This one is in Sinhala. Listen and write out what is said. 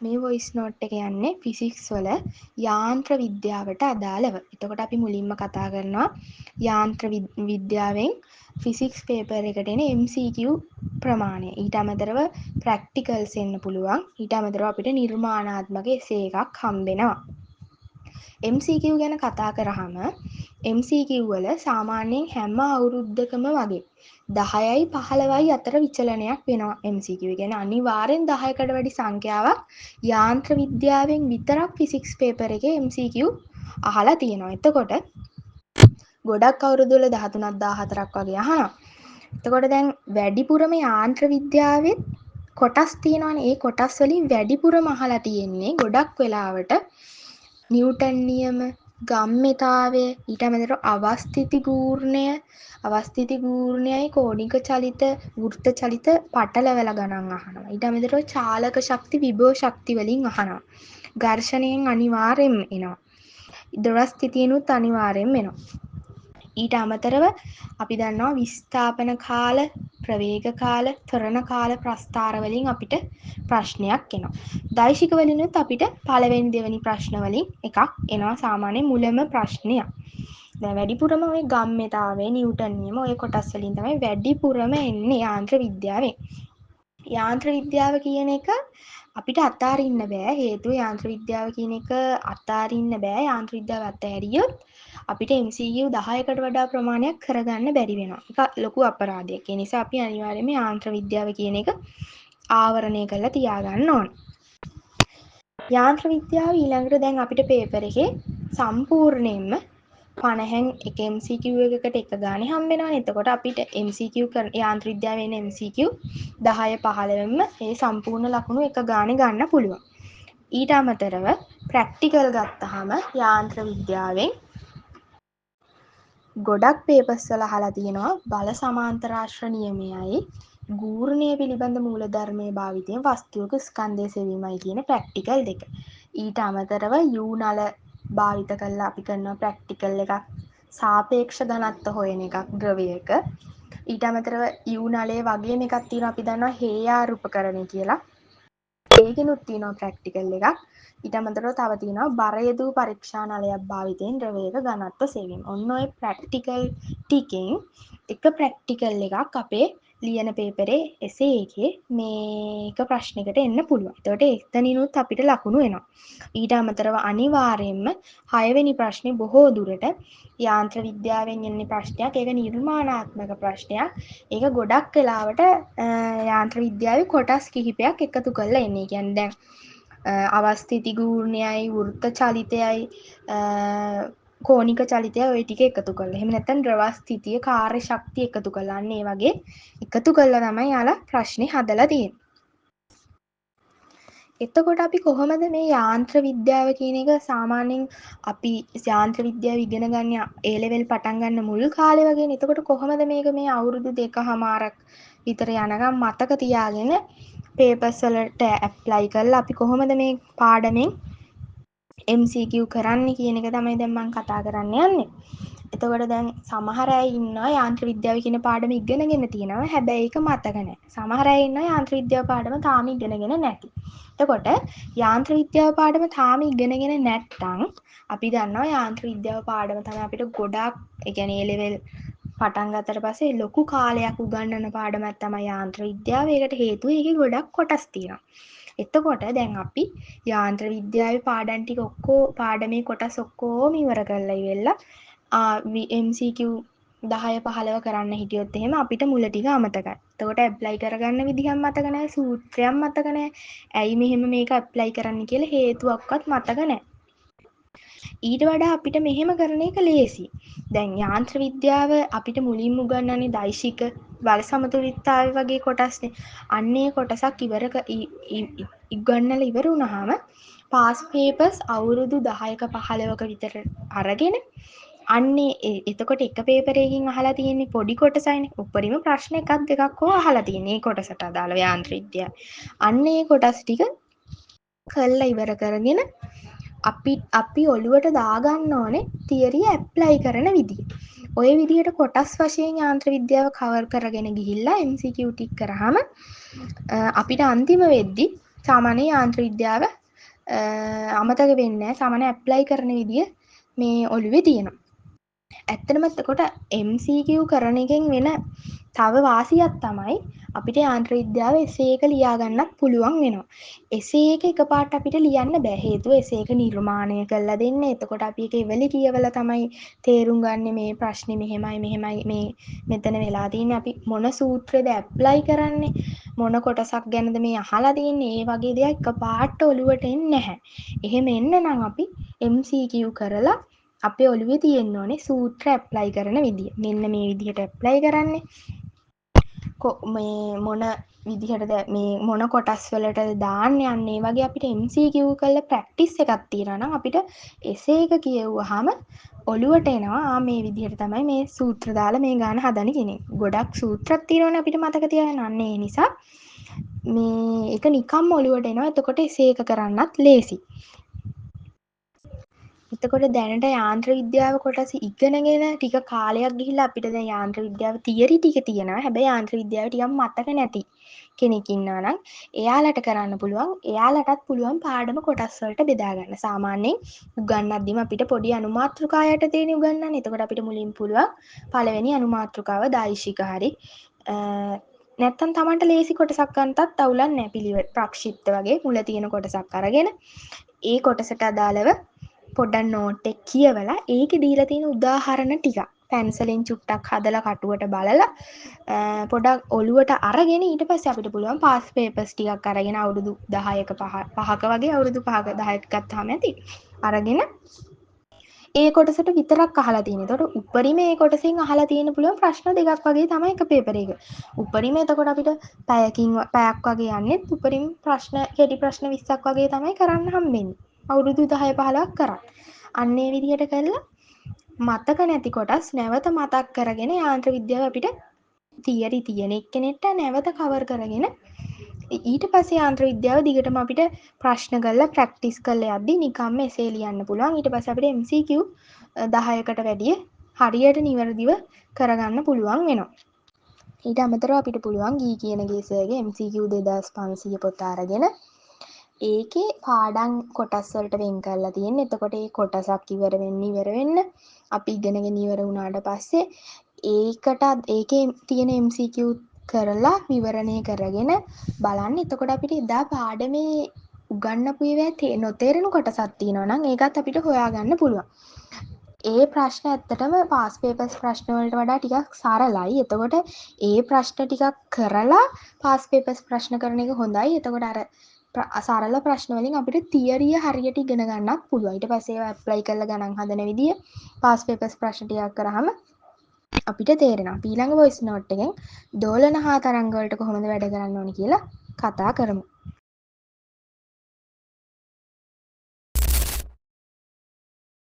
මේ වොයිස් නෝට් එක යන්නේ ෆිසික්ස් වල යාන්ත්‍ර විද්‍යාවට අදාළව. එතකොට අපි මුලින්ම කතා කරනවා යාන්ත්‍ර විද්‍යාවෙන් ෆිසික්ස් පේපර් එකට එන MCQ ප්‍රමාණය. ඊට අමතරව ප්‍රැක්ටිකල්ස් එන්න පුළුවන්. ඊට අමතරව අපිට නිර්මාණාත්මක එසේ එකක් හම්බෙනවා. MCQ ගැන කතා කරාම MCQ වල සාමාන්‍යයෙන් හැම අවුරුද්දකම වගේ 10යි 15යි අතර විචලනයක් වෙනවා. MCQ කියන්නේ අනිවාර්යෙන් 10කට වැඩි සංඛ්‍යාවක් යාන්ත්‍ර විද්‍යාවෙන් විතරක් ෆිසික්ස් පේපර් එකේ MCQ අහලා තියෙනවා. එතකොට ගොඩක් අවුරුදු වල 13ක් 14ක් වගේ අහනවා. එතකොට දැන් වැඩිපුරම යාන්ත්‍ර විද්‍යාවෙත් කොටස් තියෙනවානේ. ඒ කොටස් වලින් වැඩිපුරම අහලා තියෙන්නේ ගොඩක් වෙලාවට නිව්ටන් නියම, ගම්මිතාවය, ඊට අමතරව අවස්ථිති ගූර්ණයයි කෝණික චලිත, වෘත්ත චලිත පටලවල ගණන් අහනවා. ඊට අමතරව චාලක ශක්ති, විභව ශක්ති වලින් අහනවා. ඝර්ෂණයෙන් අනිවාර්යෙන්ම එනවා. දොරස් ස්ථිතියනුත් අනිවාර්යෙන්ම එනවා. ඊට අමතරව අපි දන්නවා විස්ථාපන කාල, ප්‍රවේග කාල, ත්වරණ කාල ප්‍රස්ථාර වලින් අපිට ප්‍රශ්නයක් එනවා. දෛශික වලිනුත් අපිට පළවෙනි දෙවෙනි ප්‍රශ්න වලින් එකක් එනවා සාමාන්‍ය මුලම ප්‍රශ්නයක්. දැන් වැඩිපුරම ওই ගම්මිතාවේ නිව්ටන් නියම ඔය කොටස් වලින් තමයි වැඩිපුරම එන්නේ යාන්ත්‍ර විද්‍යාවෙන්. යාන්ත්‍ර විද්‍යාව කියන එක අපිට අතාරින්න බෑ. හේතුව යාන්ත්‍ර විද්‍යාව කියන එක අතාරින්න බෑ. යාන්ත්‍ර විද්‍යාව අතහැරියොත් අපිට MCQ 10කට වඩා ප්‍රමාණයක් කරගන්න බැරි වෙනවා. ඒක ලොකු අපරාධයක්. ඒ නිසා අපි අනිවාර්යයෙන්ම යාන්ත්‍ර විද්‍යාව කියන එක ආවරණය කරලා තියාගන්න ඕන. යාන්ත්‍ර විද්‍යාව ඊළඟට දැන් අපිට පේපර් එකේ සම්පූර්ණයෙන්ම 50න් එක MCQ එකකට එක ගානේ හම්බ වෙනවානේ. එතකොට අපිට MCQ යාන්ත්‍ර විද්‍යාවේ එන MCQ 10 15න්ම ඒ සම්පූර්ණ ලකුණු එක ගානේ ගන්න පුළුවන්. ඊට අමතරව ප්‍රැක්ටිකල් ගත්තාම යාන්ත්‍ර විද්‍යාවෙන් ගොඩක් පේපර්ස් වල අහලා තියෙනවා බල සමාන්තරාශ්‍ර නියමයයි ගූර්ණය පිළිබඳ මූලධර්මයේ භාවිතයෙන් වස්තුවක ස්කන්ධය සෙවීමයි කියන ප්‍රැක්ටිකල් දෙක. ඊට අමතරව U නල භාවිත කරලා අපි කරන ප්‍රැක්ටිකල් එකක් සාපේක්ෂ ධනත්ව හොයන එකක් ද්‍රවයක. ඊට අමතරව U නලයේ වගේම එකක් තියෙනවා අපි දන්නවා හේයාර උපකරණය කියලා. ඒකෙනුත් තියෙනවා ප්‍රැක්ටිකල් එකක්. ඊට අමතරව තව තියෙනවා බර යෙදූ පරීක්ෂා නලයක් භාවිතයෙන් ද්‍රවයක ඝනත්ව සෙවීම. ඔන්න ඔය ප්‍රැක්ටිකල් ටිකෙන් එක ප්‍රැක්ටිකල් එකක් අපේ ලියන පේපරේ එසේ එකේ මේක ප්‍රශ්නයකට එන්න පුළුවන්. එතකොට එතනිනුත් අපිට ලකුණු එනවා. ඊට අමතරව අනිවාර්යයෙන්ම 6 වෙනි ප්‍රශ්නේ බොහෝ දුරට යාන්ත්‍ර විද්‍යාවෙන් එන්නේ ප්‍රශ්නයක්. ඒක නිර්මාණාත්මක ප්‍රශ්නයක්. ඒක ගොඩක් වෙලාවට යාන්ත්‍ර විද්‍යාවේ කොටස් කිහිපයක් එකතු කරලා එන්නේ. ඒ කියන්නේ දැන් අවස්ථිති ගූර්ණයයි, වෘත්ත චලිතයයි, කෝණික චලිතයයි ওই ටික එකතු කරලා. එහෙම නැත්නම් ද්‍රව ස්ථිතිය, කාර්ය ශක්තිය එකතු කරලා. අන්න ඒ වගේ එකතු කරලා තමයි යාලා ප්‍රශ්නේ හදලා තියෙන්නේ. එතකොට අපි කොහොමද මේ යාන්ත්‍ර විද්‍යාව කියන එක සාමාන්‍යයෙන් අපි යාන්ත්‍ර විද්‍යාව ඉගෙන ගන්න A level පටන් ගන්න මුල් කාලේ වගේනේ. එතකොට කොහොමද මේක මේ අවුරුදු 2කමාරක් විතර යනකම් මතක තියාගෙන පේපර්ස් වලට ඇප්ලයි කරලා අපි කොහොමද මේ පාඩමෙන් MCQ කරන්නේ කියන එක තමයි දැන් මම කතා කරන්න යන්නේ. එතකොට දැන් සමහර අය ඉන්නවා යාන්ත්‍ර විද්‍යාව කියන පාඩම ඉගෙනගෙන තියෙනවා. හැබැයි ඒක මතක නැහැ. සමහර අය ඉන්නවා යාන්ත්‍ර විද්‍යාව පාඩම තාම ඉගෙනගෙන නැති. එතකොට යාන්ත්‍ර විද්‍යාව පාඩම තාම ඉගෙනගෙන නැත්නම් අපි දන්නවා යාන්ත්‍ර විද්‍යාව පාඩම තමයි අපිට ගොඩාක් ඒ කියන්නේ A level පටන් ගත්තට පස්සේ ලොකු කාලයක් උගන්වන පාඩමක් තමයි යාන්ත්‍ර විද්‍යාව. ඒකට හේතුව ඒකේ ගොඩක් කොටස් තියෙනවා. එතකොට දැන් අපි යාන්ත්‍ර විද්‍යාවේ පාඩම් ටික පාඩමේ කොටස් ඔක්කොම ඉවර කරලා ඉවෙලා MCQ 10 15 කරන්න හිටියොත් එහෙම අපිට මුල ටික අමතකයි. එතකොට ඇප්ලයි කරගන්න විදිහක් මතක නැහැ, සූත්‍රයක් මතක නැහැ. ඇයි මෙහෙම මේක ඇප්ලයි කරන්න කියලා හේතුවක්වත් මතක නැහැ. ඊට වඩා අපිට මෙහෙම කරන එක ලේසි. දැන් යාන්ත්‍ර විද්‍යාව අපිට මුලින්ම උගන්වන්නේ දෛශික බල සමතුලිතතාවය වගේ කොටස්නේ. අන්නේ කොටසක් ඉගන්නලා ඉවර වුණාම පාස් පේපර්ස් අවුරුදු 10ක 15ක විතර අරගෙන අන්නේ එතකොට එක පේපර් එකකින් අහලා තියෙන්නේ පොඩි කොටසයිනේ. උඩරිම ප්‍රශ්න එකක් දෙකක් හෝ අහලා තියෙන්නේ. මේ කොටසට අදාළව යාන්ත්‍ර විද්‍යාව. අන්නේ කොටස් ටික කළා ඉවර කරගෙන අපි ඔළුවට දාගන්න ඕනේ තියරිය ඇප්ලයි කරන විදිහ. ওই විදිහට කොටස් වශයෙන් යාන්ත්‍ර විද්‍යාව කවර් කරගෙන ගිහිල්ලා MCQ ටික කරාම අපිට අන්තිම වෙද්දි සාමාන්‍ය යාන්ත්‍ර විද්‍යාව අමතක වෙන්නේ නැහැ. සාමාන්‍ය ඇප්ලයි කරන විදිය මේ ඔළුවේ තියෙනවා. ඇත්තටම එතකොට MCQ කරන එකෙන් වෙන තව වාසියක් තමයි අපිට යාන්ත්‍ර විද්‍යාව එසේ එක ලියා ගන්නත් පුළුවන් වෙනවා. එසේ එක එකපාරට අපිට ලියන්න බෑ. හේතුව එසේ එක නිර්මාණය කරලා දෙන්නේ. එතකොට අපි ඒක ඉවලි කියවලා තමයි තේරුම් ගන්න මේ ප්‍රශ්නේ මෙහෙමයි මේ මෙතන වෙලා තියෙන්නේ. අපි මොන සූත්‍රෙද ඇප්ලයි කරන්නේ? මොන කොටසක් ගැනද මේ අහලා තියෙන්නේ? ඒ වගේ දේවල් එකපාරට ඔලුවට එන්නේ නැහැ. එහෙම එන්න නම් අපි MCQ කරලා අපේ ඔළුවේ තියෙන්න ඕනේ සූත්‍ර ඇප්ලයි කරන විදිය. මෙන්න මේ විදිහට ඇප්ලයි කරන්නේ. මේ මොන විදිහටද මේ මොන කොටස් වලටද දාන්නේ අන්න ඒ වගේ අපිට MCQ කරලා ප්‍රැක්ටිස් එකක් තියෙනවා නම් අපිට එසේ එක කියවුවාම ඔළුවට එනවා මේ විදිහට තමයි මේ සූත්‍ර දාලා මේ ගාන හදන්නේ කෙනෙක්. ගොඩක් සූත්‍රයක් තියෙනවනේ අපිට මතක තියාගන්න. අන්න ඒ නිසා මේ එක නිකම්ම ඔළුවට එනවා. එතකොට එසේ එක කරන්නත් ලේසි. එතකොට දැනට යාන්ත්‍ර විද්‍යාව කොටස ඉගෙනගෙන ටික කාලයක් ගිහිල්ලා අපිට දැන් යාන්ත්‍ර විද්‍යාව තියරි ටික තියෙනවා. හැබැයි යාන්ත්‍ර විද්‍යාව ටිකක් මතක නැති කෙනෙක් ඉන්නවා නම් එයාලට කරන්න පුළුවන්. එයාලටත් පුළුවන් පාඩම කොටස් වලට බෙදා ගන්න. සාමාන්‍යයෙන් උගන්වද්දිම අපිට පොඩි අනුමාත්‍රිකා යටතේනේ උගන්වන්නේ. එතකොට අපිට මුලින් පුළුවන් පළවෙනි අනුමාත්‍රිකාව දායිශික හරි නැත්තම් Tamanට ලේසි කොටසක් ගන්නතත් අවුලක් නැහැ. පිළිවෙල ප්‍රක්ෂිප්ත වගේ මුල තියෙන කොටසක් අරගෙන ඒ කොටසට අදාළව පොඩ්ඩක් නෝට් එක කියවලා ඒකේ දීලා තියෙන උදාහරණ ටික පැන්සලෙන් චුට්ටක් හදලා කටුවට බලලා පොඩක් ඔලුවට අරගෙන ඊට පස්සේ අපිට පුළුවන් පාස් පේපර්ස් ටිකක් අරගෙන අවුරුදු 10ක 5ක වගේ අවුරුදු 5ක 10ක ගත්තාම ඇති අරගෙන ඒ කොටසට විතරක් අහලා තියෙන. එතකොට උඩරිම ඒ කොටසෙන් අහලා තියෙන පුළුවන් ප්‍රශ්න දෙකක් වගේ තමයි එක පේපර් එක. උඩරිම එතකොට අපිට පැයක් වගේ යන්නේ උඩරිම ප්‍රශ්න කෙටි ප්‍රශ්න 20ක් වගේ තමයි කරන්න හම්බෙන්නේ. අවුරුදු 10 15ක් කරා. අන්න ඒ විදිහට කළා මතක නැති කොටස් නැවත මතක් කරගෙන යාන්ත්‍ර විද්‍යාව අපිට තියරි තියෙන එක්කෙනෙක්ට නැවත කවර් කරගෙන ඊට පස්සේ යාන්ත්‍ර විද්‍යාව දිගටම අපිට ප්‍රශ්න කරලා ප්‍රැක්ටිස් කරලා යද්දි නිකම්ම එසේ ලියන්න පුළුවන්. ඊට පස්සේ අපිට MCQ 10කට වැඩිය හරියට නිවැරදිව කරගන්න පුළුවන් වෙනවා. ඊට අමතරව අපිට පුළුවන් ගී කියන ගේසර්ගේ MCQ 2500 පොත අරගෙන ඒකේ පාඩම් කොටස් වලට වෙන් කරලා තියෙන්නේ. එතකොට ඒ කොටසක් ඉවර වෙන්න අපි ඉගෙනගෙන ඉවර වුණාට පස්සේ ඒකේ තියෙන MCQ කරලා විවරණය කරගෙන බලන්න. එතකොට අපිට එදා පාඩමේ උගන්වපු ඒවා නොතේරෙන කොටසක් තියෙනවා නම් ඒකත් අපිට හොයාගන්න පුළුවන්. ඒ ප්‍රශ්න ඇත්තටම පාස් පේපර්ස් ප්‍රශ්න වලට වඩා ටිකක් සරලයි. එතකොට ඒ ප්‍රශ්න ටිකක් කරලා පාස් පේපර්ස් ප්‍රශ්න කරන එක හොඳයි. එතකොට අර සරල ප්‍රශ්න වලින් අපිට තියරිය හරියට ඉගෙන ගන්නත් පුළුවන්. ඊට පස්සේ ඒවා ඇප්ලයි කරලා ගණන් හදන විදිය පාස් පේපර්ස් ප්‍රශ්න ටිකක් කරාම අපිට තේරෙනවා. ඊළඟ වොයිස් නෝට් එකෙන් දෝලන හා තරංග වලට කොහොමද වැඩ කරන්න ඕනි කියලා කතා කරමු.